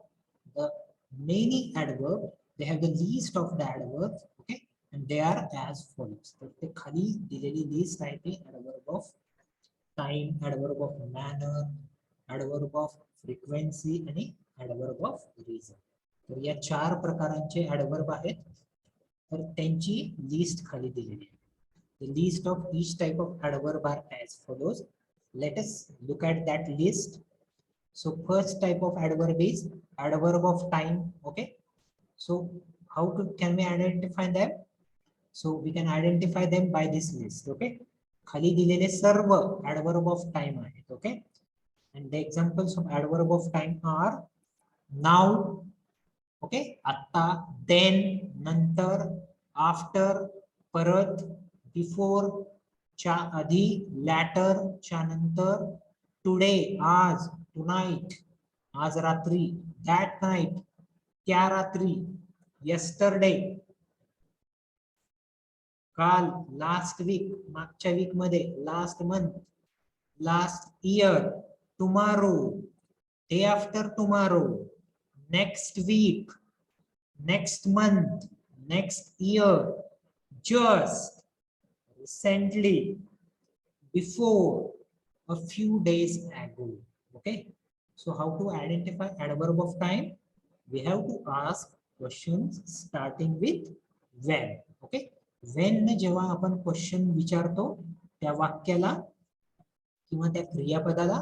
the many adverbs, they have the least of the adverbs. Okay. And they are as follows. तर ते खाली दिलेली list आहे ती adverb of time, adverb of manner, adverb of frequency आणि adverb of reason. तर या 4 प्रकारांचे adverb आहेत. तर त्यांची लिस्ट खाली दिलेली आहे. The list of each type of adverb are as follows. Let us look at that list. So first type of adverb is adverb of time. Okay. So how can we identify them? So we can identify them by this list. Okay. खाली दिलेले सर्व adverb of time आहेत. Okay. And the examples of adverb of time are now. Okay. आता, then, नंतर, after, परत, before, च्या आधी, later, च्या नंतर, today, आज, tonight, आज रात्री, that night, त्या रात्री, yesterday, काल, last week, मागच्या वीक मध्ये, last month, last year, tomorrow, day after tomorrow, next week, next month, next year, just, recently, before, a few days ago. Okay. So how to identify adverb of time? We have to ask questions starting with when. Okay. When जेव्हा आपण question विचारतो त्या वाक्याला किंवा त्या क्रियापदाला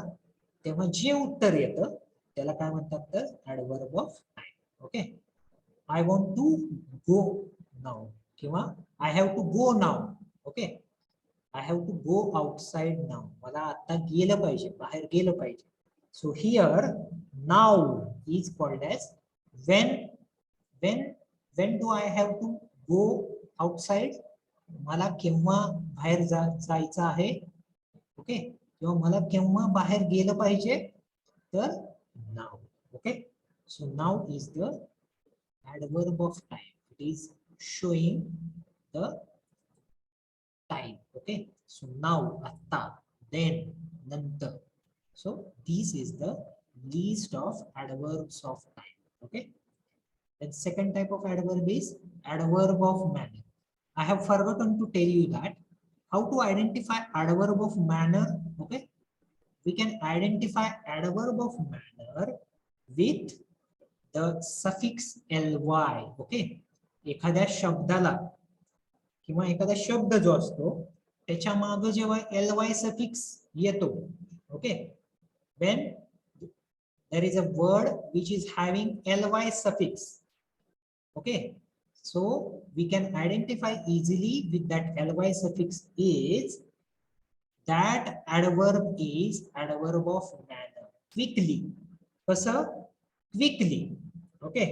तेव्हा जे उत्तर येतं त्याला काय म्हणतात तर adverb of time. Okay. I want to go now किंवा I have to go now. Okay. I have to go outside now. मला आता गेलं पाहिजे, बाहेर गेलं पाहिजे. So here now is called as when. When do I have to go outside? मला केव्हा बाहेर जायचं आहे. ओके. किंवा मला केव्हा बाहेर गेलं पाहिजे तर now. Okay. So now is the adverb of time. It is showing the time. Okay. So now, atta, then, nantar. So this is the list of adverbs of time. Okay. Then second type of adverb is adverb of manner. I have forgotten to tell you that how to identify adverb of manner. Okay. We can identify adverb of manner with the suffix ly. Okay. एखाद्या शब्दाला किंवा एखादा शब्द जो असतो त्याच्या मागे जेव्हा ly सफिक्स येतो. Okay. When there is a word which is having ly suffix, Okay, so we can identify easily with that ly suffix is that adverb is adverb of manner. Quickly. कसं? Quickly. Okay.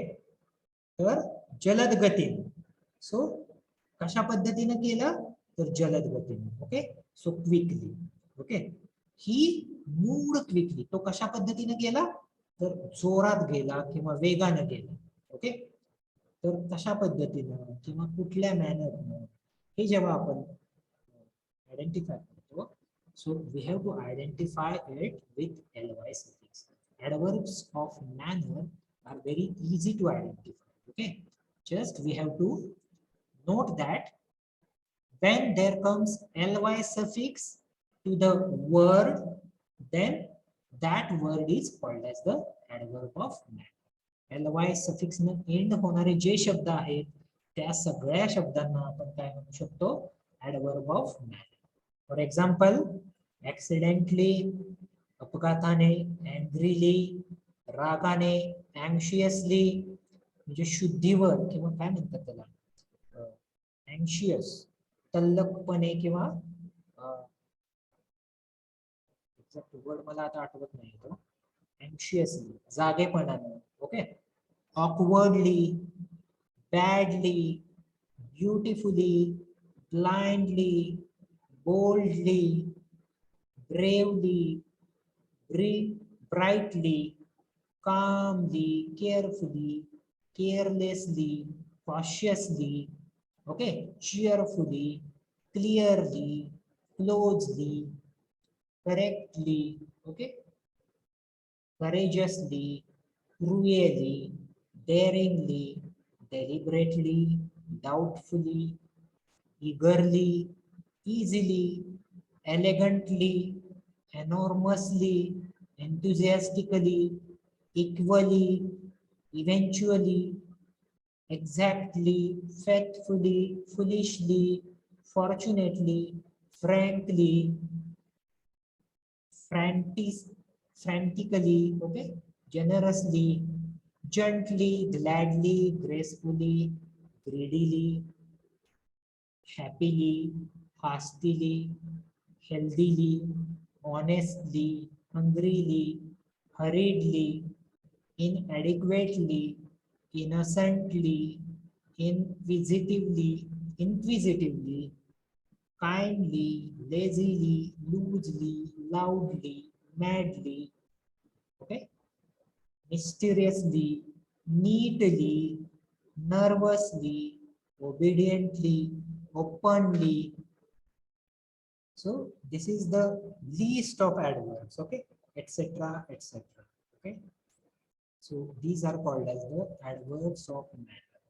तर जलद गतीने. सो कशा पद्धतीने केलं? तर जलद गतीने. ओके. So quickly. ओके. ही मूव्ड क्विकली. तो कशा पद्धतीने गेला? तर जोरात गेला किंवा वेगाने गेला. ओके. तर कशा पद्धतीनं किंवा कुठल्या मॅनरनं हे जेव्हा आपण आयडेंटिफाय करतो, so we have to identify it with ly suffix. Adverbs of manner are very easy to identify. Okay, just we have to note that when there comes ly suffix to the word, then that word is called as the adverb of manner. ly suffix न and होणारे जे शब्द आहेत त्या सगळ्या शब्दांना आपण काय म्हणू शकतो? adverb of manner. For example, accidentally, अपघाताने, अँग्रीली, रागाने, अँशियसली, म्हणजे शुद्धीवर किंवा काय म्हणतात त्याला, अँशियस, तल्लखपणे किंवा एक्झॅक्ट वर्ड मला आता आठवत नाही तो, अँशियसली, जागेपणाने. Okay. Awkwardly, badly, beautifully, blindly, boldly, bravely, brightly, calmly, carefully, carelessly, cautiously, okay, cheerfully, clearly, closely, correctly, okay, courageously, cruelly, daringly, deliberately, doubtfully, eagerly, easily, elegantly, enormously, enthusiastically, equally, eventually, exactly, faithfully, foolishly, fortunately, frankly, frantically, okay, generously, gently, gladly, gracefully, greedily, happily, hastily, healthily, honestly, hungrily, hurriedly, inadequately, innocently, inquisitively, kindly, lazily, loosely, loudly, madly, okay, mysteriously, neatly, nervously, obediently, openly. So this is the list of adverbs, okay, etc., etc. Okay, so these are called as the adverbs of manner.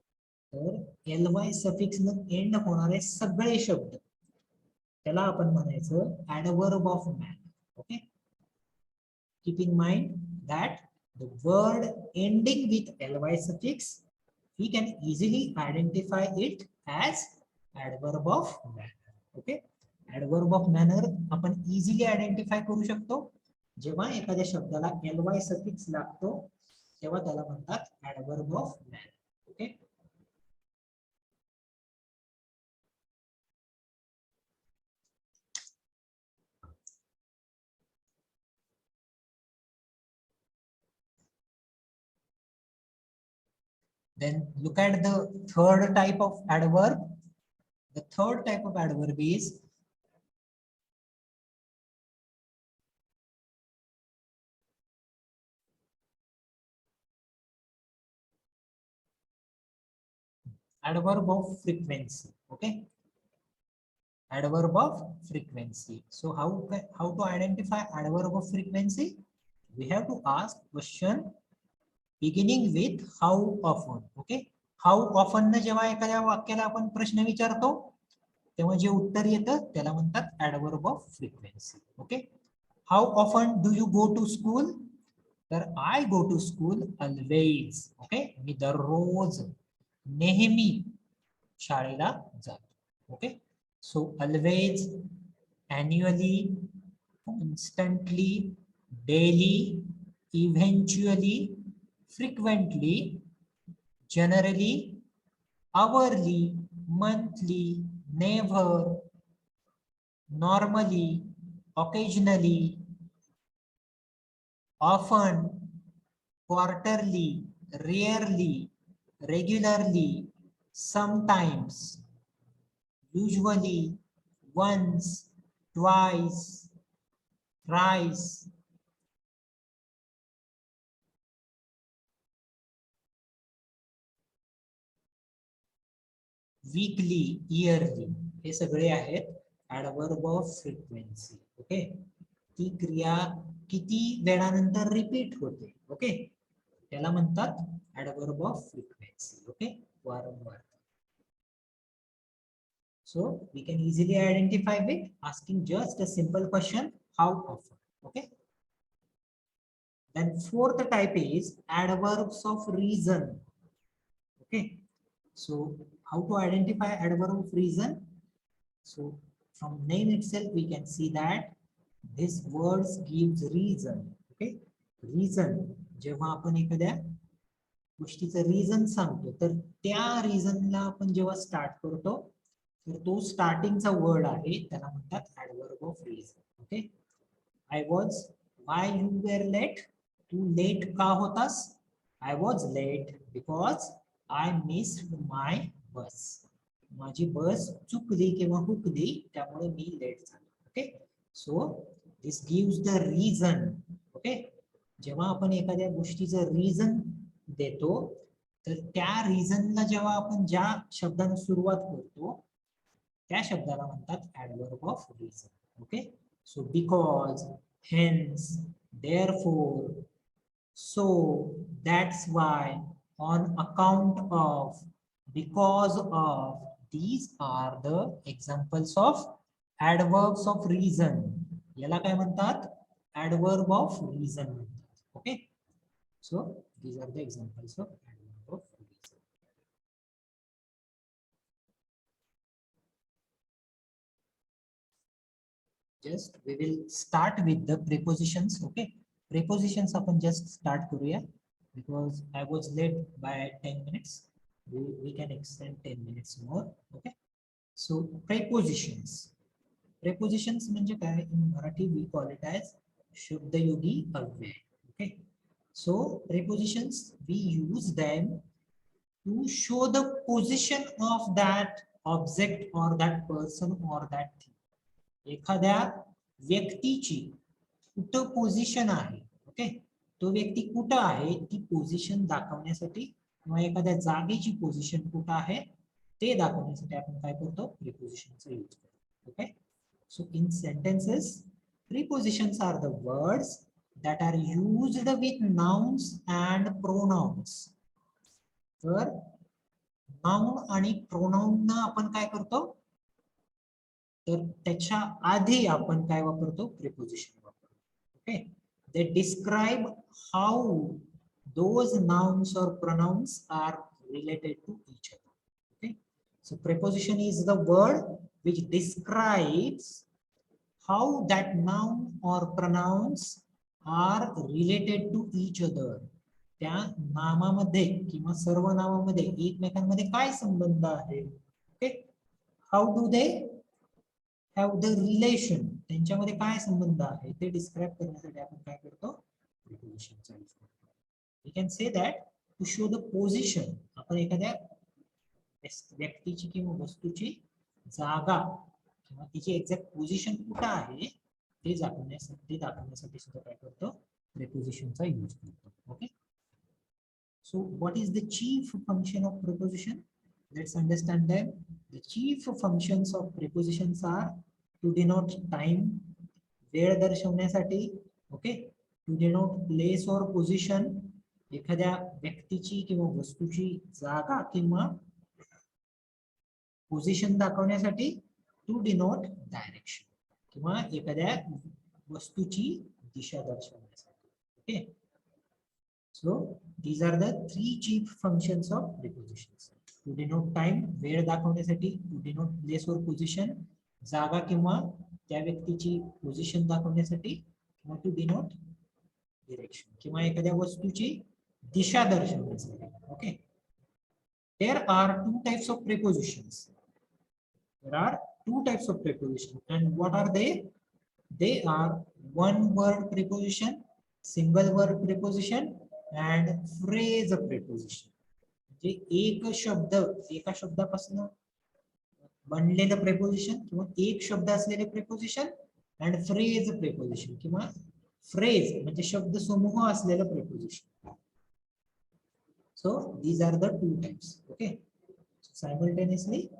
तर ly suffix न and होणारे सगळे शब्द त्याला आपण म्हणायचं adverb of manner. Okay, keep in mind that the word ending with ly suffix, we can easily identify it as adverb of manner. Okay, adverb of manner आपण easily identify करू शकतो जेव्हा एखाद्या शब्दाला ly सफिक्स लागतो तेव्हा त्याला म्हणतात adverb of manner. Okay, then look at the third type of adverb. The third type of adverb is adverb of frequency. Okay, adverb of frequency. So how to identify adverb of frequency? We have to ask question beginning with how often. Okay, how often न जेव्हा एखाद्या वाक्याला आपण प्रश्न विचारतो तेव्हा जे उत्तर येतं त्याला म्हणतात adverb of frequency. Okay, how often do you go to school? तर I go to school always. Okay, मी दररोज नेहमी शाळेला जातो. Okay, so always, annually, constantly, daily, eventually, frequently, generally, hourly, monthly, never, normally, occasionally, often, quarterly, rarely, regularly, sometimes, usually, once, twice, thrice, weekly, yearly, हे सगळे आहेत adverb of frequency. Okay, ती क्रिया किती वेळानंतर रिपीट होते. ओके, त्याला म्हणतात adverb of frequency. Okay, वारंवार. So we can easily identify with asking just a simple question, how often. Okay, then fourth type is adverbs of reason. Okay, so how to identify adverb of reason? So from name itself we can see that this words gives reason. Okay, reason, जेव्हा आपण एखाद्या गोष्टीचं reason सांगतो तर त्या रिझनला आपण जेव्हा start करतो तर तो स्टार्टिंगचा वर्ड आहे त्याला म्हणतात adverb of reason. Okay, I was, why you were late, तू लेट का होतास. I was late because I missed my bus, माझी बस चुकली किंवा हुकली त्यामुळे मी लेट झालो. Okay, so this gives the reason. Okay, जेव्हा आपण एखाद्या गोष्टीचं रिझन देतो तर त्या रिझनला जेव्हा आपण ज्या शब्दाने सुरुवात करतो त्या शब्दाला म्हणतात adverb of reason. Okay, so because, hence, therefore, so, that's why, on account of, because of, these are the examples of adverbs of reason. याला काय म्हणतात adverb of reason म्हणतात. Okay, so these are the examples of adverb of reason. Just we will start with the prepositions. Okay, prepositions आपण just start करूया because I was late by 10 minutes. We can extend 10 minutes more. Okay, so prepositions. Prepositions म्हणजे काय, in Marathi we call it as शब्दयोगी अव्यय. Okay, so prepositions we use them to show the position of that object or that person or that thing. एखाद्या व्यक्तीची कुठं position आहे. Okay, तो व्यक्ती कुठं आहे ती पोझिशन दाखवण्यासाठी किंवा एखाद्या जागेची पोझिशन कुठं आहे ते दाखवण्यासाठी आपण काय करतो, प्रिपोजिशनचा यूज करतो. Okay, so in sentences prepositions are the words that are used with nouns and pronouns. तर नाउन आणि प्रोनाउन आपण काय करतो तर त्याच्या आधी आपण काय वापरतो, प्रिपोजिशन वापरतो. Okay, they describe how those nouns or pronouns are related to each other. Okay, so preposition is the word which describes how that noun or pronouns are related to each other. त्या नामामध्ये किंवा सर्वनामामध्ये एकमेकांमध्ये काय संबंध आहे. Okay, how do they have the relation, त्यांच्यामध्ये काय संबंध आहे ते डिस्क्राइब करण्यासाठी आपण काय करतो, प्रिपोजिशनचा यूज करतो. We can say that to show the position, आपण एखाद्या व्यक्तीची किंवा वस्तूची जागा किंवा तिची एक्झॅक्ट पोझिशन कुठं आहे ते दाखवण्यासाठी सुद्धा काय करतो, प्रिपोजिशनचा यूज करतो. Okay, so what is the chief function of preposition? Let's understand them. The chief functions of prepositions are to denote time, वेळ दर्शवण्यासाठी. Okay, to denote place or position, एखाद्या व्यक्तीची किंवा वस्तूची जागा किंवा पोझिशन दाखवण्यासाठी. टू डिनोट डायरेक्शन, किंवा एखाद्या वस्तूची दिशा दर्शवण्यासाठी. Okay, so these are the three chief functions of prepositions. To denote time, वेळ दाखवण्यासाठी. To denote place or position, जागा किंवा त्या व्यक्तीची पोझिशन दाखवण्यासाठी. किंवा to denote direction, किंवा एखाद्या वस्तूची दिशा दर्शवण्यासाठी. Okay, there are two types of prepositions. There are two types of preposition, and what are they? They are one word preposition, single word preposition, and phrase preposition. जे एक शब्द एका शब्दापासून बनलेलं preposition किंवा एक शब्द असलेले प्रेपोजिशन अँड फ्रेज प्रेपोजिशन किंवा phrase म्हणजे शब्द समूह असलेलं preposition. So these are the two types. Okay, so simultaneously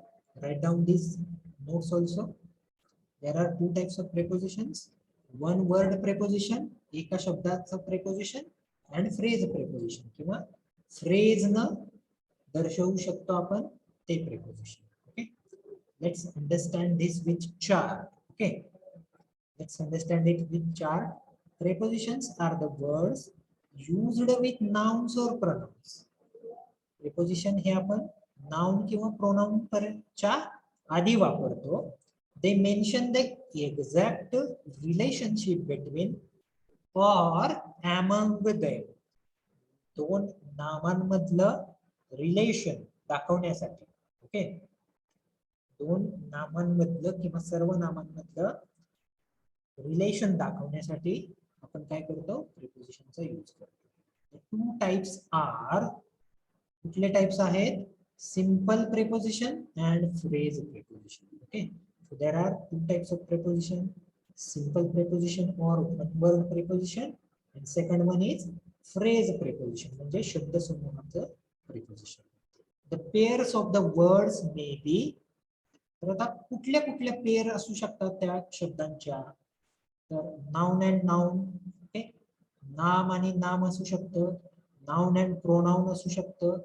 write down these notes also. There are two types of prepositions, one word preposition एका शब्दाचं preposition and phrase preposition किंवा phrase न दर्शवू शकतो आपण ते preposition. Okay, let's understand this with chart. Okay, let's understand it with chart. Prepositions are the words used with nouns or pronouns. Preposition हे आपण noun किंवा pronoun च्या आधी वापरतो. They mention the exact relationship between or among them. दोन नामांमधलं relation दाखवण्यासाठी. Okay, दोन नामांमधलं किंवा सर्व नामांमधलं relation दाखवण्यासाठी आपण काय करतो? प्रिपोजिशनचा यूज करतो. टू टाइप्स आर, कुठले टाइप्स आहेत? Simple preposition and phrase preposition. Okay, so there are two types of preposition, simple preposition or one word preposition, and second one is phrase preposition म्हणजे शब्द समूहाचं preposition. The pairs of the words may be, तर आता कुठल्या कुठल्या pair असू शकतात त्या शब्दांच्या? तर नाउन अँड नाउन, ओके, नाम आणि नाम असू शकतं, नाउन अँड प्रोनाउन असू शकतं.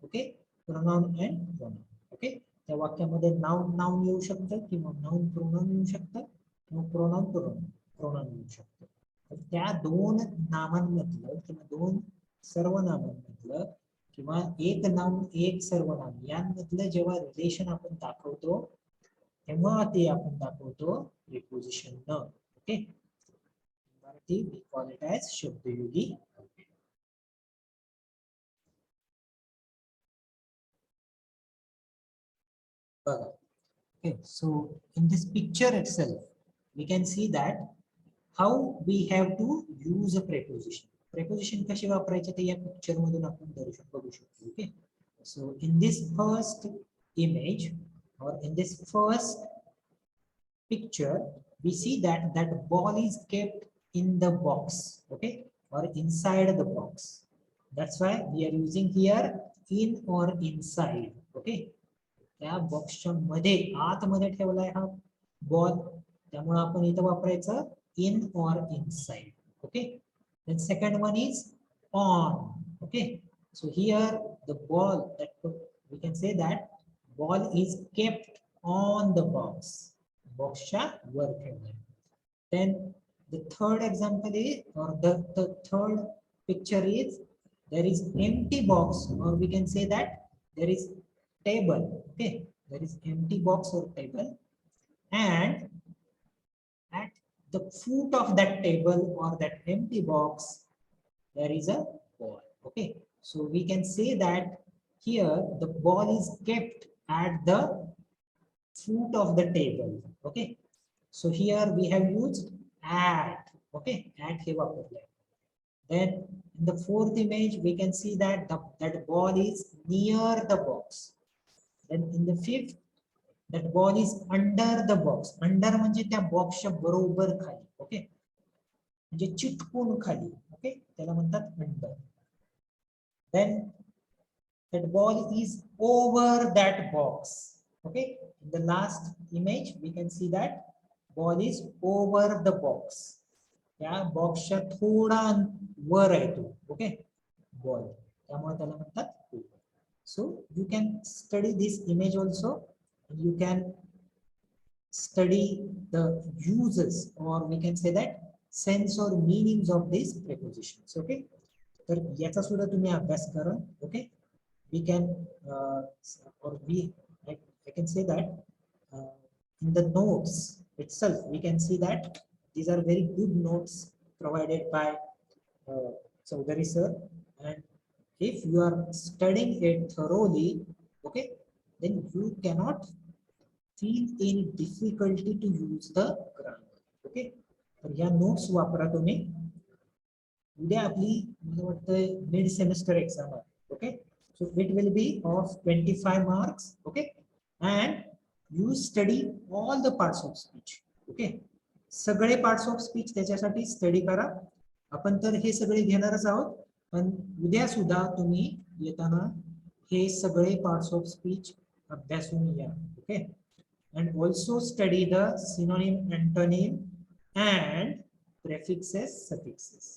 Okay, pronoun and pronoun. Okay, त्या वाक्यामध्ये नाउन नाउन येऊ शकतं किंवा नाउन प्रोनाउन येऊ शकतं किंवा प्रोनाउन प्रोनाउन येऊ शकतं. तर त्या दोन नामांमधलं किंवा दोन सर्वनामांमधलं किंवा एक नाउन एक सर्वनाम यांमधलं जेव्हा रिलेशन आपण दाखवतो तेव्हा ते आपण दाखवतो प्रिपोजिशन न. Okay, Marathi we call it as शब्दयोगी. Okay, so in this picture itself we can see that how we have to use a preposition. Preposition कशी वापरायचे ते या पिक्चर मधून आपण बघू शकतो. Okay, so in this first image or in this first picture we see that that ball is kept in the box, okay, or inside the box. That's why we are using here in or inside. Okay, त्या बॉक्सच्या मध्ये आतमध्ये ठेवलाय हा ball, त्यामुळे आपण इथं वापरायचं इन और inside. Okay, then second one is on. Okay, so here the ball, that we can say that ball is kept on the box, बॉक्सच्या वर ठेवलाय. Then the third example is, or the third picture is, there is empty box, or we can say that there is table. Okay, there is empty box or table, and at the foot of that table or that empty box there is a ball. Okay, so we can say that here the ball is kept at the foot of the table. Okay, so here we have used at. Okay, at हे वापरले. Then in the fourth image we can see that that ball is near the box. Then in the fifth, that ball is under the box. Under म्हणजे त्या बॉक्सच्या बरोबर खाली. Okay, म्हणजे चिटकून खाली. Okay, त्याला म्हणतात under. Then that ball is over that box. Okay, in the last image we can see that ball is over the box. त्या बॉक्सच्या थोडा वर आहे तो. ओके, बॉल, त्यामुळे त्याला म्हणतात. So you can study this image also, and you can study the uses, or we can say that sense or meanings of these prepositions. Okay, तर याचा सुद्धा तुम्ही अभ्यास करा. Okay, we can or we I can say that in the notes itself we can see that these are very good notes provided by Chaudhary sir, and if you are studying it thoroughly, okay, then you cannot feel any difficulty to use the grammar. Okay, तर या notes वापरा तुम्ही. उद्या आपली मला वाटतं mid semester exam आहे. Okay, so it will be of 25 marks. Okay, and you study all the parts of speech. Okay, सगळे पार्ट्स ऑफ स्पीच त्याच्यासाठी स्टडी करा. आपण तर हे सगळे घेणारच आहोत, पण उद्या सुद्धा तुम्ही येताना हे सगळे पार्ट्स ऑफ स्पीच अभ्यासून या. Okay, and also study the synonym, antonym and prefixes, suffixes.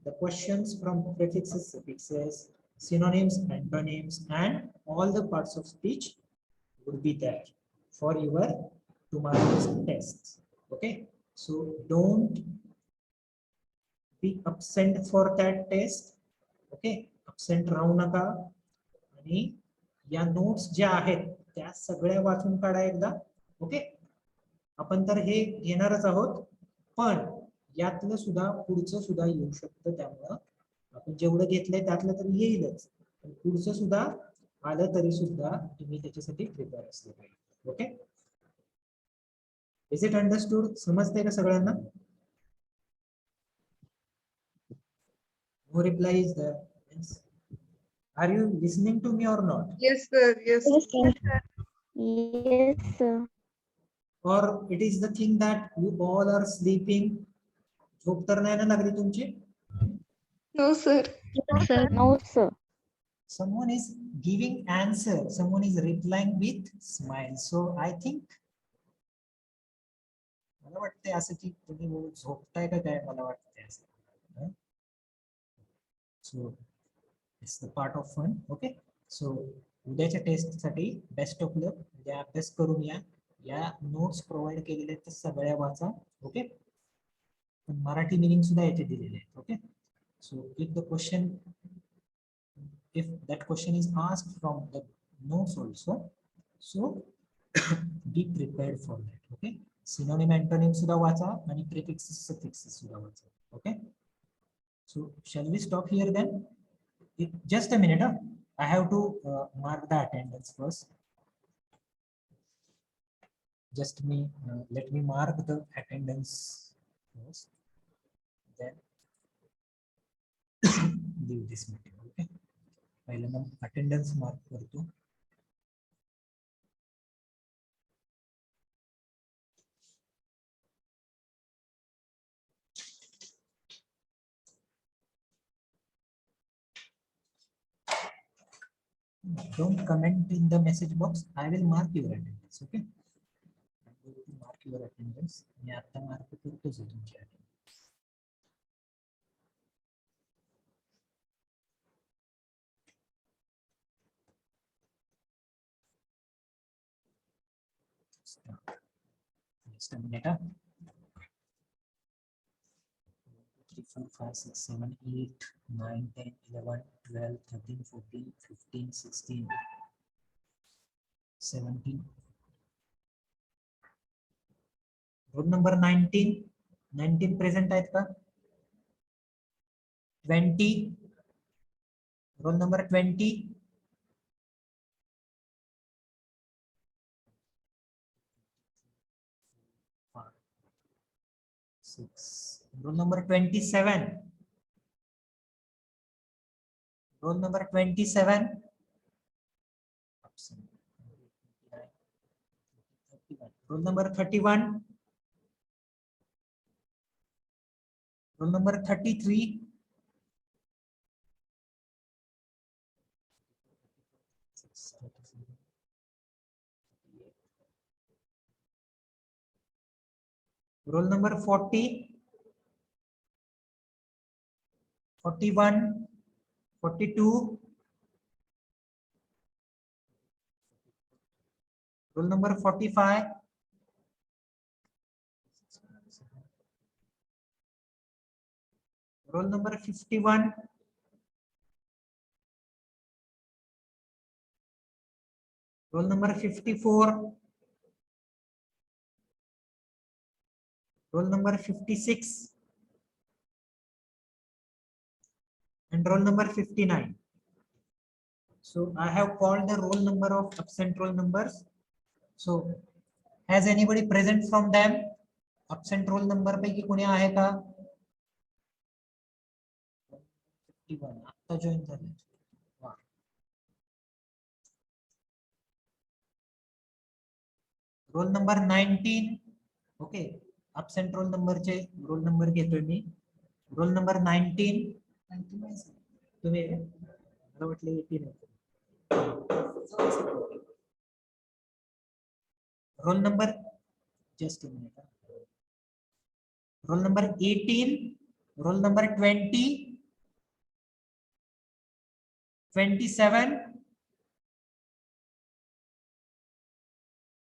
The questions from prefixes, suffixes, synonyms, antonyms and all the parts of speech would be there for your tomorrow's tests. Okay, so don't be absent for that test. Okay, absent राहू नका. आणि या notes ज्या आहेत त्या सगळ्या वाचून काढा एकदा. ओके, आपण तर हे घेणारच आहोत, पण यातलं सुद्धा पुढचं सुद्धा येऊ शकतं. त्यामुळं आपण जेवढं घेतलंय त्यातलं तर येईलच, पण पुढचं सुद्धा आलं तरी सुद्धा तुम्ही त्याच्यासाठी प्रिपेअर असले पाहिजे. Okay, is it understood? समजतंय का सगळ्यांना? No reply is there. Are you listening to me or not? Yes, sir. Yes. Yes, sir. Yes, sir. Or it is the thing that you all are sleeping? झोप तर नाही ना लागली तुमची? No, sir. No, sir. No, sir. Someone is giving answer, someone is replying with smile. So I think मला वाटते असं की तुम्ही झोपताय का काय, मला वाटते असं. So it's the part of fun. Okay, so उद्याच्या टेस्ट साठी बेस्ट ऑफ लक. उद्या अभ्यास करून या नोट्स प्रोव्हाइड केलेले आहेत तर सगळ्या वाचा. ओके, मराठी मिनिंग सुद्धा याचे दिलेले आहेत. Okay, so if the question, if that question is asked from the notes also, so be prepared for that. Okay, synonym, antonym सुद्धा वाचा आणि prefixes, suffixes सुद्धा वाचा. Okay, so shall we stop here then? Just a minute, I have to mark the attendance first. Just let me mark the attendance first, then leave this meeting. Okay, पहिला मग attendance mark करतो. Don't comment in the message box. I will mark your attendance. Okay, I'm going to mark your attendance. मी आता mark करतोच आहे तुमची attendance. Just a minute. 3, 4, 5, 6, 7, 8, 9, 10, 11, 12, 13, 14, 15, 16, 17. Roll number 19 present आहेत का? 20, roll number 20. Roll number 27. Roll number 27. Roll number 31. Roll number 33. Roll number 40, 41, 42. Roll number 45. Roll number 51. Roll number 54. Roll number 56. And roll number 59. So I have called the roll number of absent roll numbers. So has anybody present from them? Absent roll number पैकी कोणी आहे का? 51 आता join झाले. वा. Roll number 19. Okay, absent roll number चे roll number घेतोय मी. Roll number 19. तुम्ही मला वाटलं 18 आहे. Roll number just a minute. Roll number 18, roll number 20, 27,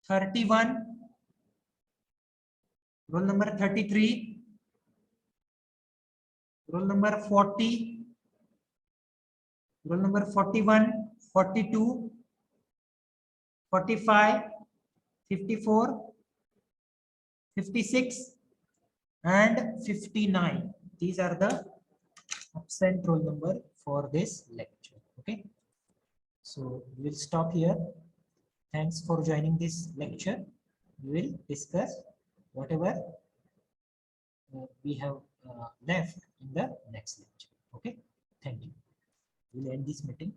31, roll number 33, roll number 40, roll number 41, 42, 45, 54, 56, and 59. These are the absent roll number for this lecture. Okay, so we will stop here. Thanks for joining this lecture. We will discuss whatever we have left in the next lecture. Okay, thank you. We will end this meeting.